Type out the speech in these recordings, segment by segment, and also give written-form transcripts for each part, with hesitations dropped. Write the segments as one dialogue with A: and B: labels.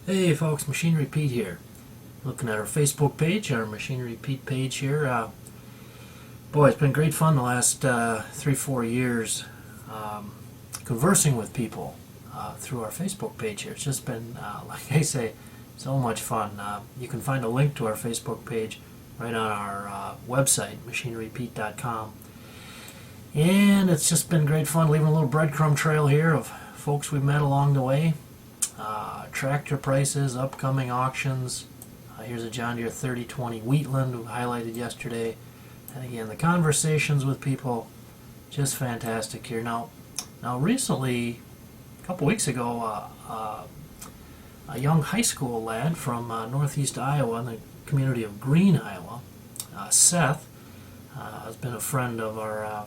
A: Hey folks, Machinery Pete here. Looking at our Facebook page, our Machinery Pete page here. Boy, it's been great fun the last 3-4 years conversing with people through our Facebook page here. It's just been, like I say, so much fun. You can find a link to our Facebook page right on our website, machinerypete.com. And it's just been great fun leaving a little breadcrumb trail here of folks we've met along the way. Tractor prices, upcoming auctions. Here's a John Deere 3020 Wheatland we highlighted yesterday. And again, the conversations with people, just fantastic here. Now recently, a couple weeks ago, a young high school lad from northeast Iowa in the community of Greene, Iowa, Seth, has been a friend of our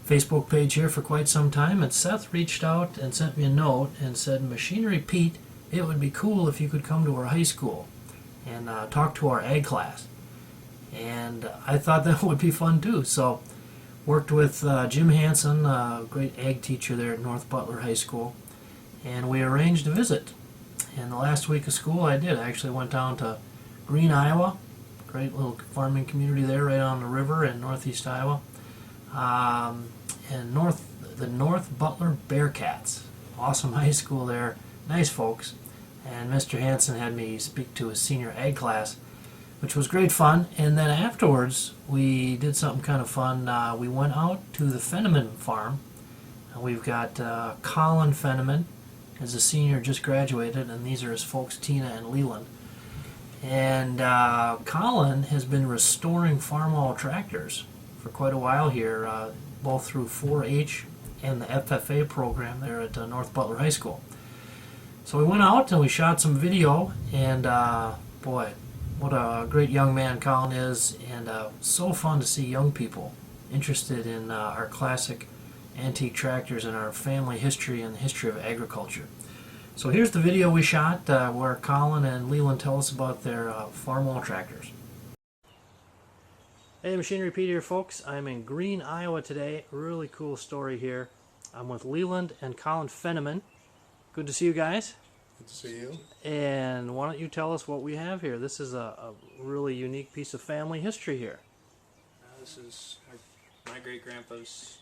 A: Facebook page here for quite some time, and Seth reached out and sent me a note and said, Machinery Pete, it would be cool if you could come to our high school and talk to our ag class. And I thought that would be fun too. So worked with Jim Hansen, a great ag teacher there at North Butler High School, and we arranged a visit. And the last week of school I did. I actually went down to Greene, Iowa, great little farming community there right on the river in northeast Iowa. And the North Butler Bearcats. Awesome high school there. Nice folks. And Mr. Hansen had me speak to his senior ag class, which was great fun. And then afterwards, we did something kind of fun. We went out to the Fenneman farm. And we've got Collin Fenneman, as a senior, just graduated, and these are his folks, Tina and Leland. And Collin has been restoring Farmall tractors for quite a while here, both through 4-H and the FFA program there at North Butler High School. So we went out and we shot some video, and boy, what a great young man Collin is, and so fun to see young people interested in our classic antique tractors and our family history and the history of agriculture. So here's the video we shot where Collin and Leland tell us about their Farmall tractors. Hey, Machinery Pete here, folks. I'm in Greene, Iowa today. Really cool story here. I'm with Leland and Collin Fenneman. Good to see you guys.
B: Good to see you.
A: And why don't you tell us what we have here? This is a really unique piece of family history here.
C: This is my great-grandpa's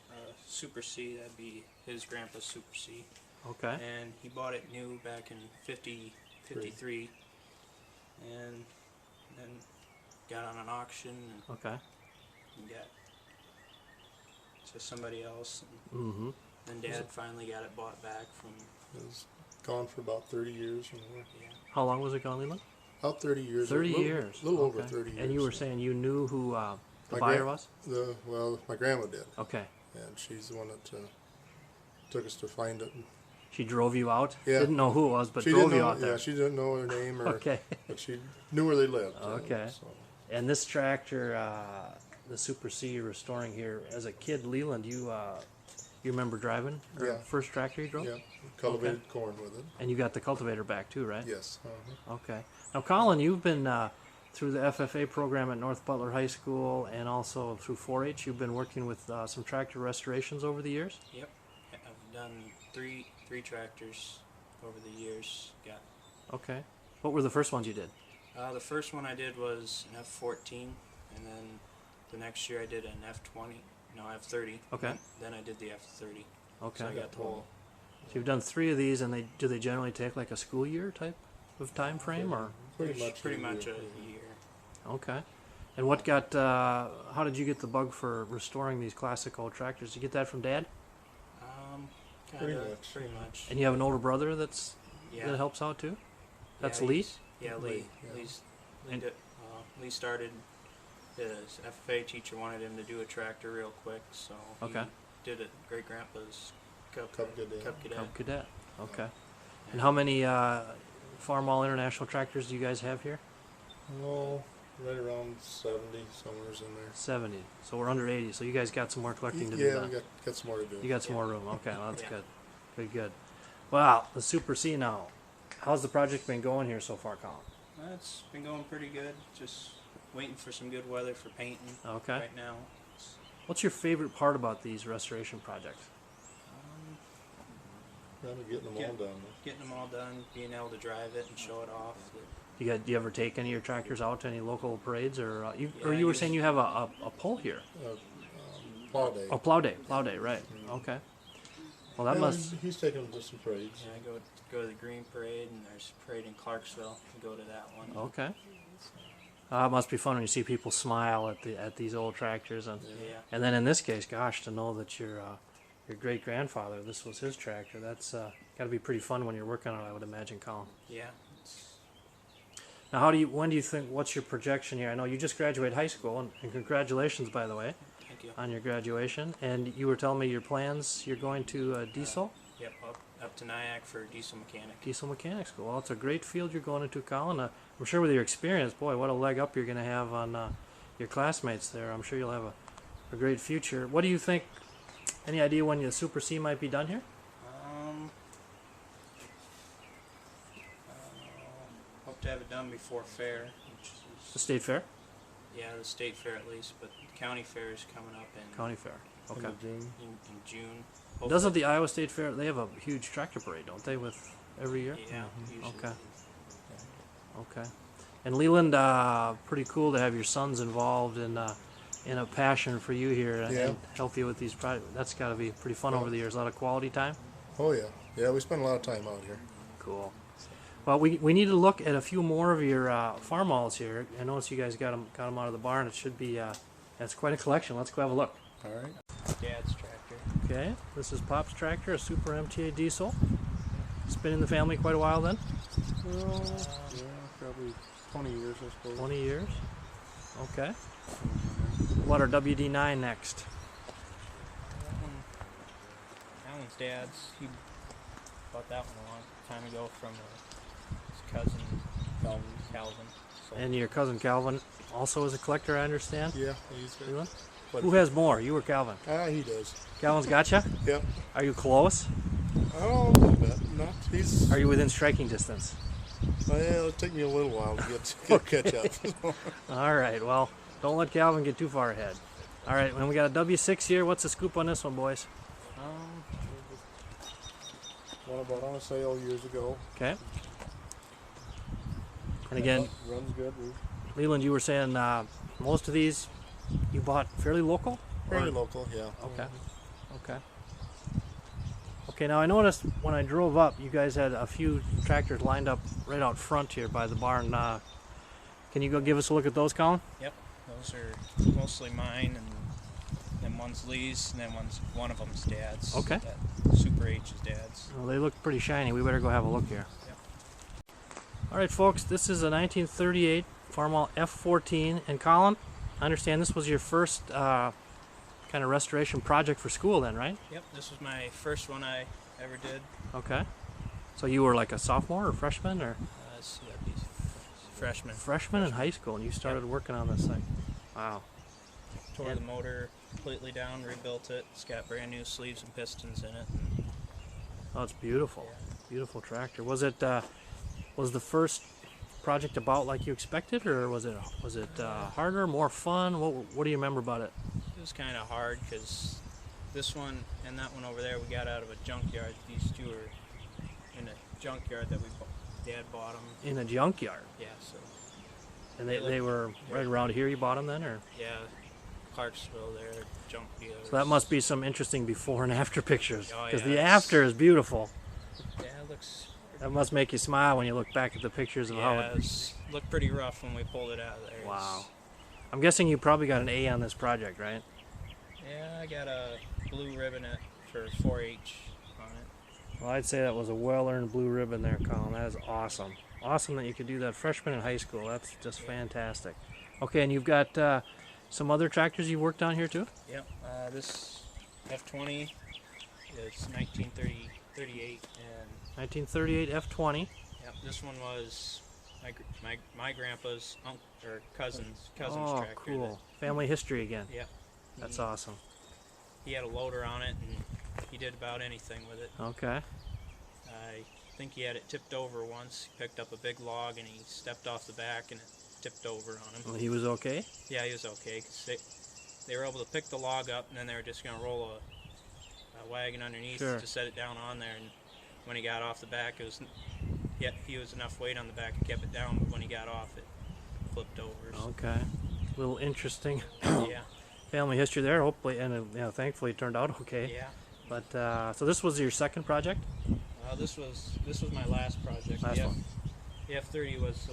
C: Super C. That'd be his grandpa's Super C.
A: Okay.
C: And he bought it new back in 53. And then got on an auction and
A: Okay.
C: got to somebody else. And
A: Mm-hmm.
C: then Dad finally got it bought back from...
B: It was gone for about 30 years.
C: Yeah.
A: How long was it gone, Leland?
B: About 30 years.
A: 30
B: a little,
A: years.
B: A little over
A: Okay.
B: 30 years.
A: And you were saying you knew who the
B: My
A: buyer was?
B: Well, my grandma did.
A: Okay.
B: And she's the one that took us to find it.
A: She drove you out?
B: Yeah.
A: Didn't know who it was, but
B: She
A: drove
B: didn't
A: you
B: know,
A: out there.
B: Yeah, she didn't know her name,
A: Okay.
B: but she knew where they lived.
A: Okay.
B: So.
A: And this tractor, the Super C you're restoring here, as a kid, Leland, you remember driving? Or
B: Yeah.
A: first tractor you drove?
B: Yeah, cultivated corn with it.
A: And you got the cultivator back too, right?
B: Yes.
A: Okay. Now, Collin, you've been through the FFA program at North Butler High School and also through 4-H. You've been working with some tractor restorations over the years?
C: Yep. I've done three tractors over the years. Got
A: Okay. What were the first ones you did?
C: the first one I did was an F14, and then the next year I did an F20. No, F30.
A: Okay.
C: Then I did the F30.
A: Okay.
C: So I got the whole...
A: So you've done 3 of these, and do they generally take like a school year type of time frame, or?
B: Pretty
C: much
B: a
C: a
B: year.
C: year.
A: Okay. And what got? How did you get the bug for restoring these classic old tractors? Did you get that from Dad?
B: Pretty
C: Kinda,
B: much.
C: pretty much.
A: And you have an older brother that
C: Yeah.
A: helps out too. That's
C: Yeah,
A: Lee.
C: he's- Yeah, Lee.
B: Lee, yeah.
A: And-
C: Lee started. His FFA teacher wanted him to do a tractor real quick, so
A: Okay.
C: he did it. Great grandpa's Cub
B: Cadet.
C: Cadet.
A: Cub Cadet. Okay. And how many Farmall International tractors do you guys have here?
B: Oh, right around 70, somewhere's in there.
A: 70. So we're under 80. So you guys got some more collecting to do.
B: Yeah,
A: Then.
B: we got some more to do.
A: You got some
C: Yeah.
A: more room. Okay, well, that's
C: Yeah.
A: good. Good, good. Wow, the Super C now. How's the project been going here so far, Collin?
C: It's been going pretty good. Just waiting for some good weather for painting
A: Okay.
C: right now.
A: What's your favorite part about these restoration projects?
C: Um,
B: Kind of getting them all done.
C: Getting them all done, being able to drive it and show it off.
A: Do you ever take any of your tractors out to any local parades, or you
C: Yeah,
A: were saying you have a pull here?
B: Plow day.
A: Oh, plow day, right? Okay. Well, that
B: Yeah,
A: must.
B: He's taking them to some parades.
C: Yeah, I go to the Greene parade, and there's a parade in Clarksville. I go to that one.
A: Okay. It must be fun when you see people smile at these old tractors, and
C: Yeah.
A: then in this case, gosh, to know that your great grandfather, this was his tractor. That's got to be pretty fun when you're working on it, I would imagine, Colin.
C: Yeah.
A: Now, when do you think? What's your projection here? I know you just graduated high school, and congratulations, by the way,
C: Thank you.
A: on your graduation. And you were telling me your plans. You're going to diesel.
C: Yep, up to Nyack for diesel mechanic.
A: Diesel mechanic school. Well, it's a great field you're going into, Colin. I'm sure with your experience, boy, what a leg up you're going to have on your classmates there. I'm sure you'll have a great future. What do you think? Any idea when the Super C might be done here?
C: Hope to have it done before fair. Which
A: The
C: is,
A: state fair?
C: yeah, the state fair at least, but the county fair is coming up in
A: County fair. Okay.
B: June.
C: in June.
A: Doesn't the Iowa State Fair? They have a huge tractor parade, don't they? With every year.
C: Yeah, usually.
A: Okay. Okay. And Leland, pretty cool to have your sons involved in a passion for you here and help you with these projects. That's got to be pretty fun over the years. A lot of quality time.
B: Oh yeah, yeah. We spend a lot of time out here.
A: Cool. Well, we need to look at a few more of your Farmalls here. I noticed you guys got them out of the barn. It should be that's quite a collection. Let's go have a look.
B: All right.
C: Dad's tractor.
A: Okay, this is Pop's tractor, a Super MTA diesel. It's been in the family quite a while then.
B: Well, yeah, probably 20 years, I suppose.
A: 20 years. Okay. What our WD9 next?
C: That one's Dad's. He bought that one a long time ago from his cousin Calvin. So
A: And your cousin Calvin also is a collector, I understand.
B: Yeah, he's
A: Leland?
B: But
A: Who has more, you or Calvin?
B: he does.
A: Calvin's got you?
B: Yep.
A: Are you close?
B: Oh, a little bit. Not. He's.
A: Are you within striking distance?
B: Well, it'll take me a little while to catch up.
A: All right, well, don't let Calvin get too far ahead. All right, when we got a W6 here, what's the scoop on this one, boys?
B: One I bought on a sale years ago.
A: Okay. And again,
B: Runs good.
A: Leland, you were saying most of these you bought fairly local?
B: Very local, yeah.
A: Okay. Okay. Okay, now I noticed when I drove up, you guys had a few tractors lined up right out front here by the barn. Can you go give us a look at those, Colin?
C: Yep, those are mostly mine, and then one's Lee's, and then one of them's Dad's.
A: Okay.
C: That Super H is Dad's.
A: Well, they look pretty shiny. We better go have a look here.
C: Yep.
A: All right, folks, this is a 1938 Farmall F14. And Colin, I understand this was your first kind of restoration project for school then, right?
C: Yep, this was my first one I ever did.
A: Okay. So you were like a sophomore or freshman or?
C: Let's see, that'd be freshman.
A: Freshman in high school, and you started working on this thing. Wow.
C: Tore
A: And-
C: the motor completely down, rebuilt it. It's got brand new sleeves and pistons in it.
A: Oh, it's beautiful.
C: Yeah.
A: Beautiful tractor. Was it was the first project about like you expected, or was it harder, more fun? What do you remember about it?
C: It was kind of hard because this one and that one over there we got out of a junkyard. These two are in a junkyard that Dad bought them.
A: In a junkyard.
C: Yeah, so
A: And they were right around here. You bought them then, or?
C: yeah, Clarksville there, junk dealers.
A: So that must be some interesting before and after pictures,
C: Oh,
A: because
C: yeah,
A: the
C: it's-
A: after is beautiful.
C: Yeah, it looks.
A: That must make you smile when you look back at the pictures of how
C: Yeah,
A: it.
C: it looked pretty rough when we pulled it out of there.
A: Wow. I'm guessing you probably got an A on this project, right?
C: Yeah, I got a blue ribbon for 4-H on it.
A: Well, I'd say that was a well-earned blue ribbon there, Colin. That is awesome. Awesome that you could do that freshman in high school. That's just fantastic. Okay, and you've got some other tractors you worked on here too?
C: Yep. This F20 is 1938, and
A: 1938 F20.
C: yep, this one was my grandpa's cousin's
A: Oh,
C: tractor.
A: cool. Family history again.
C: Yep.
A: That's awesome.
C: He had a loader on it, and he did about anything with it.
A: Okay.
C: I think he had it tipped over once. He picked up a big log, and he stepped off the back, and it tipped over on him.
A: Well, he was okay?
C: Yeah, he was okay, 'cause they were able to pick the log up, and then they were just going to roll a wagon underneath
A: Sure.
C: to set it down on there, and when he got off the back, he was enough weight on the back, it kept it down, but when he got off, it flipped over. So.
A: Okay. A little interesting
C: Yeah.
A: family history there. Hopefully, and thankfully it turned out okay.
C: Yeah.
A: But so this was your second project?
C: This was my last project.
A: Last one.
C: The F30 was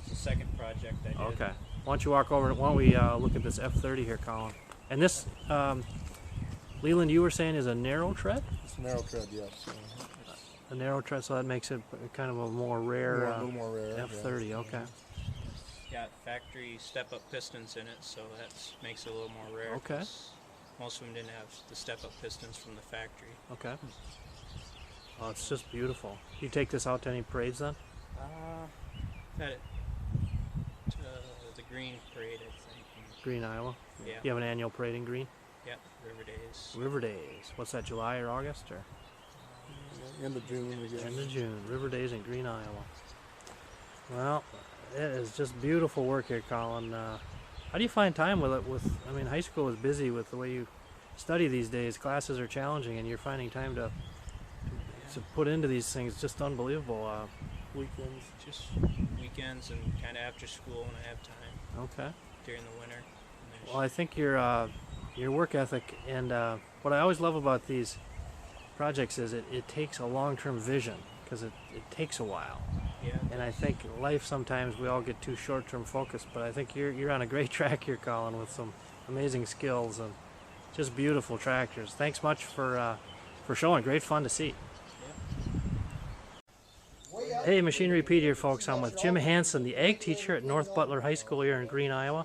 C: the second project I did.
A: Okay. Why don't you walk over? Why don't we look at this F30 here, Collin? And this, Leland, you were saying is a narrow tread?
B: It's a narrow tread, yes.
A: A narrow tread, so that makes it kind of a more rare,
B: A little more rare.
A: F30.
B: Yeah.
A: Okay.
C: Got factory step-up pistons in it, so that makes it a little more rare.
A: Okay.
C: 'Cause most of them didn't have the step-up pistons from the factory.
A: Okay. Oh, it's just beautiful. You take this out to any parades then?
C: Had it to the Greene parade, I think.
A: Greene, Iowa.
C: Yeah.
A: You have an annual parade in Greene?
C: Yeah, River Days.
A: River Days. What's that? July or August or?
B: End of June, I guess.
A: End of June. River Days in Greene, Iowa. Well, it is just beautiful work here, Collin. How do you find time with it? I mean, high school is busy with the way you study these days. Classes are challenging, and you're finding time to put into these things. Just unbelievable.
B: Weekends.
C: Just weekends and kind of after school when I have time
A: Okay.
C: during the winter.
A: Well, I think your work ethic and what I always love about these projects is it takes a long-term vision because it takes a while.
C: Yeah.
A: And I think life sometimes we all get too short-term focused, but I think you're on a great track here, Collin, with some amazing skills and just beautiful tractors. Thanks much for showing. Great fun to see. Hey, Machinery Pete here, folks. I'm with Jim Hansen, the ag teacher at North Butler High School here in Greene, Iowa.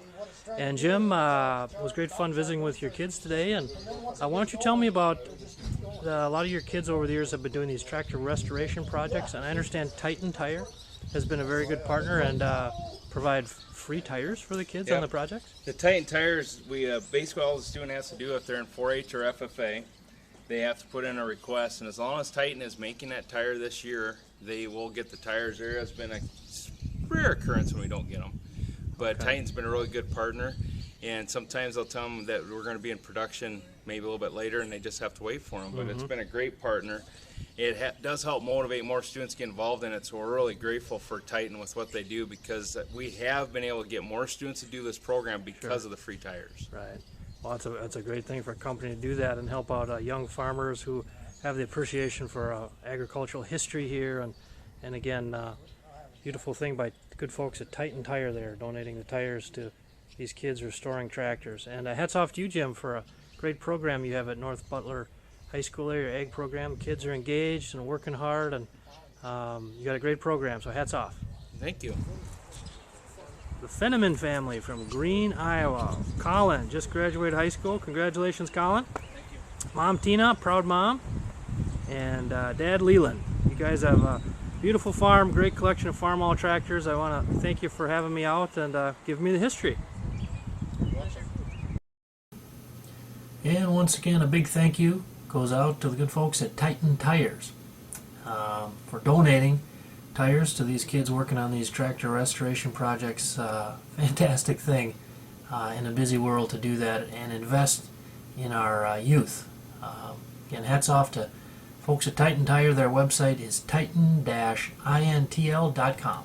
A: And Jim, it was great fun visiting with your kids today. And why don't you tell me about a lot of your kids over the years have been doing these tractor restoration projects, and I understand Titan Tire has been a very good partner and provide free tires for the kids on the projects.
D: The Titan tires, we basically all the student has to do if they're in 4-H or FFA, they have to put in a request, and as long as Titan is making that tire this year, they will get the tires. There has been a rare occurrence when we don't get them, but Titan's been a really good partner, and sometimes I'll tell them that we're going to be in production maybe a little bit later, and they just have to wait for them. But it's been a great partner. It does help motivate more students to get involved in it, so we're really grateful for Titan with what they do, because we have been able to get more students to do this program because of the free tires.
A: Right. Well, that's a great thing for a company to do that and help out young farmers who have the appreciation for agricultural history here. And again, beautiful thing by good folks at Titan Tire there, donating the tires to these kids restoring tractors. And hats off to you, Jim, for a great program you have at North Butler High School there, your ag program. Kids are engaged and working hard, and you got a great program, so hats off.
D: Thank you.
A: The Fenneman family from Greene, Iowa. Collin just graduated high school. Congratulations, Collin.
C: Thank you.
A: Mom Tina, proud mom, and Dad Leland. You guys have a beautiful farm, great collection of Farmall tractors. I want to thank you for having me out and giving me the history. And once again, a big thank you goes out to the good folks at Titan Tires for donating tires to these kids working on these tractor restoration projects. Fantastic thing in a busy world to do that and invest in our youth. Again, hats off to folks at Titan Tire. Their website is titan-intl.com.